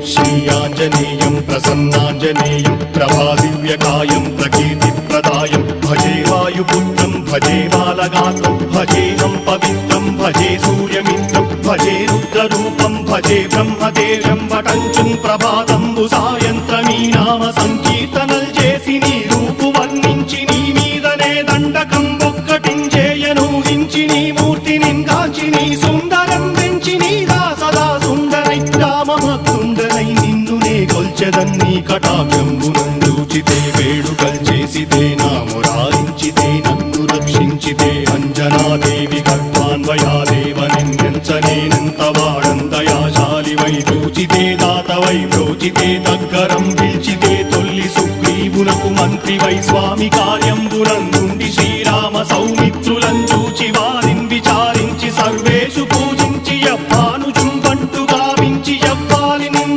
श्रीयाञ्जनेयं प्रसन्नाञ्जनेयं प्रभादिव्यकायं प्रकीर्तिप्रदायं भजे वायुपुत्रं भजे बालगात्रं भजेऽहं पवित्रं भजे सूर्यमित्रं भजे रुद्ररूपं भजे ब्रह्मदेवं वटञ्चं प्रभाతంబు సాయంత్రమీ నామ సంకీర్తనల్ చేసి నీ రూపు వర్ణించి నీ మీదనే దండకం ఒక్కటించేయను హించి నీ మూర్తిని గాంచి నీ సుందరం పెంచి నీ సదా సుందరై రామభక్తుండనై నిన్నునే కొల్చెదన్ని కటాక్షంబునందూచితే వేడుకల్ చేసితే నా మురారించితే నన్ను రక్షించితే అంజనాదేవి గర్భాన్వయాదేవనెంచనేనంత వాడంతయాశాలివై చూచితే దాతవై బ్రోచితే దగ్గరం పిలిచితే తొల్లి సుగ్రీవునకు మంత్రివై స్వామి కార్యంబునందు